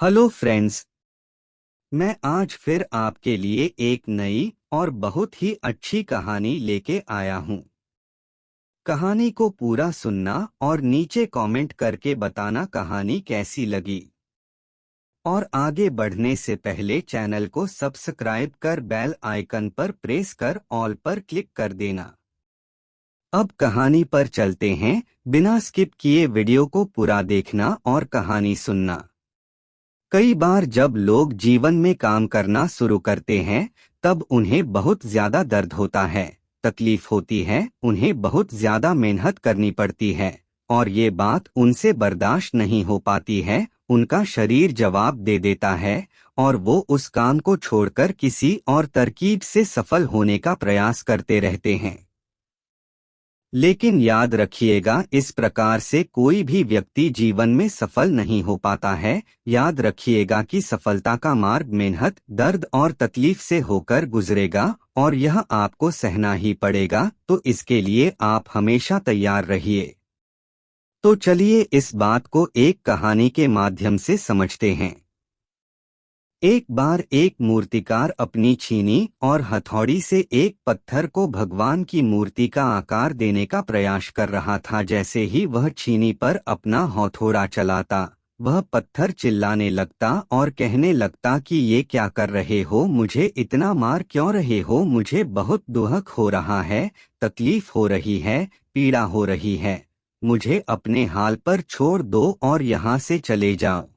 Hello friends. मैं आज फिर आपके लिए एक नई और बहुत ही अच्छी कहानी लेके आया हूँ। कहानी को पूरा सुनना और नीचे कमेंट करके बताना कहानी कैसी लगी। और आगे बढ़ने से पहले चैनल को सब्सक्राइब कर बेल आइकन पर प्रेस कर ऑल पर क्लिक कर देना। अब कहानी पर चलते हैं। बिना स्किप किए वीडियो को पूरा देखना और कहानी सुनना। कई बार जब लोग जीवन में काम करना शुरू करते हैं तब उन्हें बहुत ज्यादा दर्द होता है, तकलीफ होती है, उन्हें बहुत ज्यादा मेहनत करनी पड़ती है और ये बात उनसे बर्दाश्त नहीं हो पाती है। उनका शरीर जवाब दे देता है और वो उस काम को छोड़कर किसी और तरकीब से सफल होने का प्रयास करते रहते हैं। लेकिन याद रखिएगा, इस प्रकार से कोई भी व्यक्ति जीवन में सफल नहीं हो पाता है। याद रखिएगा कि सफलता का मार्ग मेहनत, दर्द और तकलीफ से होकर गुजरेगा और यह आपको सहना ही पड़ेगा, तो इसके लिए आप हमेशा तैयार रहिए। तो चलिए इस बात को एक कहानी के माध्यम से समझते हैं। एक बार एक मूर्तिकार अपनी छीनी और हथौड़ी से एक पत्थर को भगवान की मूर्ति का आकार देने का प्रयास कर रहा था। जैसे ही वह छीनी पर अपना हथौड़ा चलाता, वह पत्थर चिल्लाने लगता और कहने लगता कि ये क्या कर रहे हो, मुझे इतना मार क्यों रहे हो, मुझे बहुत दुख हो रहा है, तकलीफ हो रही है, पीड़ा हो रही है, मुझे अपने हाल पर छोड़ दो और यहाँ से चले जाओ।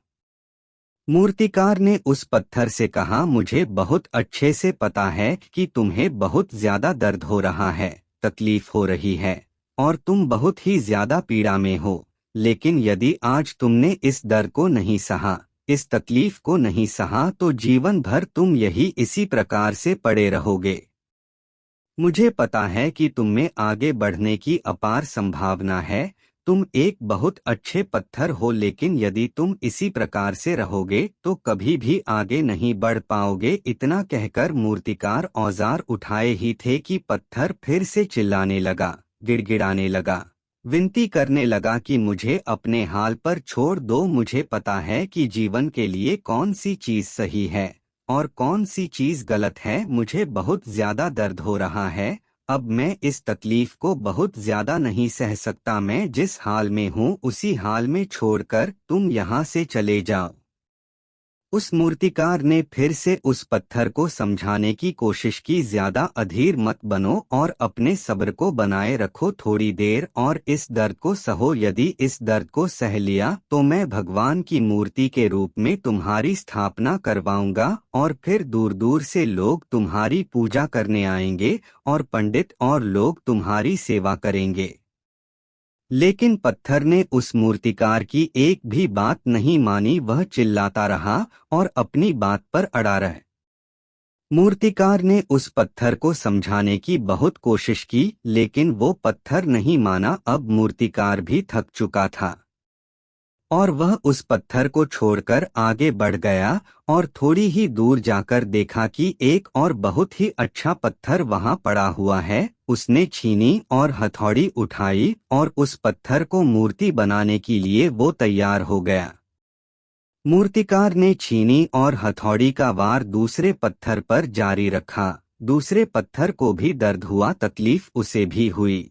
मूर्तिकार ने उस पत्थर से कहा, मुझे बहुत अच्छे से पता है कि तुम्हें बहुत ज्यादा दर्द हो रहा है, तकलीफ हो रही है और तुम बहुत ही ज्यादा पीड़ा में हो, लेकिन यदि आज तुमने इस दर्द को नहीं सहा, इस तकलीफ को नहीं सहा, तो जीवन भर तुम यही इसी प्रकार से पड़े रहोगे। मुझे पता है कि तुम में आगे बढ़ने की अपार संभावना है, तुम एक बहुत अच्छे पत्थर हो, लेकिन यदि तुम इसी प्रकार से रहोगे तो कभी भी आगे नहीं बढ़ पाओगे। इतना कहकर मूर्तिकार औजार उठाए ही थे कि पत्थर फिर से चिल्लाने लगा, गिड़गिड़ाने लगा, विनती करने लगा कि मुझे अपने हाल पर छोड़ दो। मुझे पता है कि जीवन के लिए कौन सी चीज सही है और कौन सी चीज गलत है। मुझे बहुत ज्यादा दर्द हो रहा है, अब मैं इस तकलीफ को बहुत ज्यादा नहीं सह सकता। मैं जिस हाल में हूँ उसी हाल में छोड़कर तुम यहाँ से चले जाओ। उस मूर्तिकार ने फिर से उस पत्थर को समझाने की कोशिश की, ज्यादा अधीर मत बनो और अपने सब्र को बनाए रखो, थोड़ी देर और इस दर्द को सहो। यदि इस दर्द को सह लिया तो मैं भगवान की मूर्ति के रूप में तुम्हारी स्थापना करवाऊंगा और फिर दूर दूर से लोग तुम्हारी पूजा करने आएंगे और पंडित और लोग तुम्हारी सेवा करेंगे। लेकिन पत्थर ने उस मूर्तिकार की एक भी बात नहीं मानी, वह चिल्लाता रहा और अपनी बात पर अड़ा रहा। मूर्तिकार ने उस पत्थर को समझाने की बहुत कोशिश की, लेकिन वो पत्थर नहीं माना। अब मूर्तिकार भी थक चुका था और वह उस पत्थर को छोड़कर आगे बढ़ गया और थोड़ी ही दूर जाकर देखा कि एक और बहुत ही अच्छा पत्थर वहां पड़ा हुआ है। उसने छीनी और हथौड़ी उठाई और उस पत्थर को मूर्ति बनाने के लिए वो तैयार हो गया। मूर्तिकार ने छीनी और हथौड़ी का वार दूसरे पत्थर पर जारी रखा। दूसरे पत्थर को भी दर्द हुआ, तकलीफ उसे भी हुई,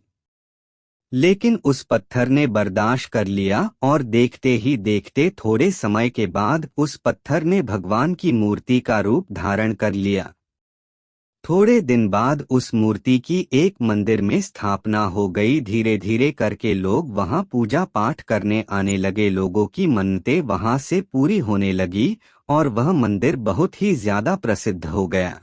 लेकिन उस पत्थर ने बर्दाश्त कर लिया और देखते ही देखते थोड़े समय के बाद उस पत्थर ने भगवान की मूर्ति का रूप धारण कर लिया। थोड़े दिन बाद उस मूर्ति की एक मंदिर में स्थापना हो गई। धीरे धीरे करके लोग वहां पूजा पाठ करने आने लगे, लोगों की मन्नतें वहां से पूरी होने लगी और वह मंदिर बहुत ही ज्यादा प्रसिद्ध हो गया।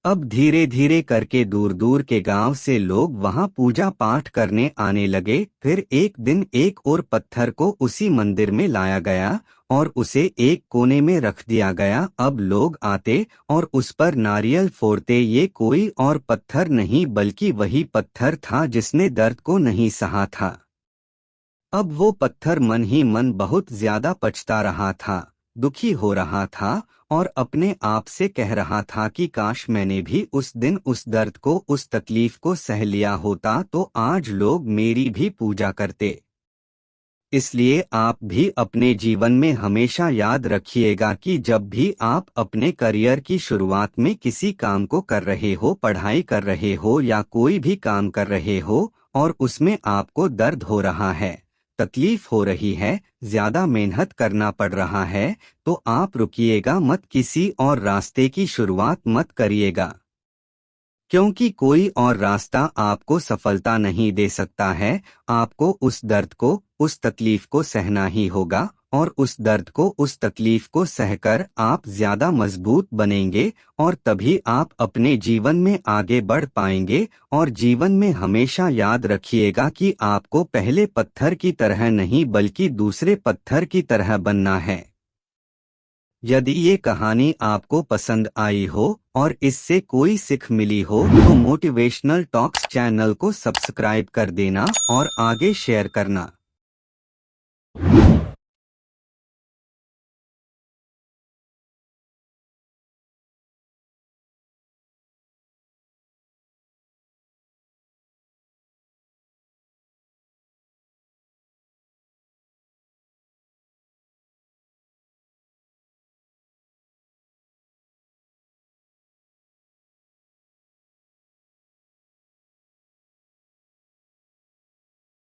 अब धीरे धीरे करके दूर दूर के गांव से लोग वहां पूजा पाठ करने आने लगे। फिर एक दिन एक और पत्थर को उसी मंदिर में लाया गया और उसे एक कोने में रख दिया गया। अब लोग आते और उस पर नारियल फोड़ते। ये कोई और पत्थर नहीं बल्कि वही पत्थर था जिसने दर्द को नहीं सहा था। अब वो पत्थर मन ही मन बहुत ज्यादा पछता रहा था, दुखी हो रहा था और अपने आप से कह रहा था कि काश मैंने भी उस दिन उस दर्द को, उस तकलीफ को सह लिया होता तो आज लोग मेरी भी पूजा करते। इसलिए आप भी अपने जीवन में हमेशा याद रखिएगा कि जब भी आप अपने करियर की शुरुआत में किसी काम को कर रहे हो, पढ़ाई कर रहे हो या कोई भी काम कर रहे हो और उसमें आपको दर्द हो रहा है, तकलीफ हो रही है, ज्यादा मेहनत करना पड़ रहा है, तो आप रुकिएगा मत, किसी और रास्ते की शुरुआत मत करिएगा। क्योंकि कोई और रास्ता आपको सफलता नहीं दे सकता है। आपको उस दर्द को, उस तकलीफ को सहना ही होगा और उस दर्द को, उस तकलीफ को सहकर आप ज्यादा मजबूत बनेंगे और तभी आप अपने जीवन में आगे बढ़ पाएंगे। और जीवन में हमेशा याद रखिएगा कि आपको पहले पत्थर की तरह नहीं बल्कि दूसरे पत्थर की तरह बनना है। यदि ये कहानी आपको पसंद आई हो और इससे कोई सीख मिली हो तो मोटिवेशनल टॉक्स चैनल को सब्सक्राइब कर देना और आगे शेयर करना।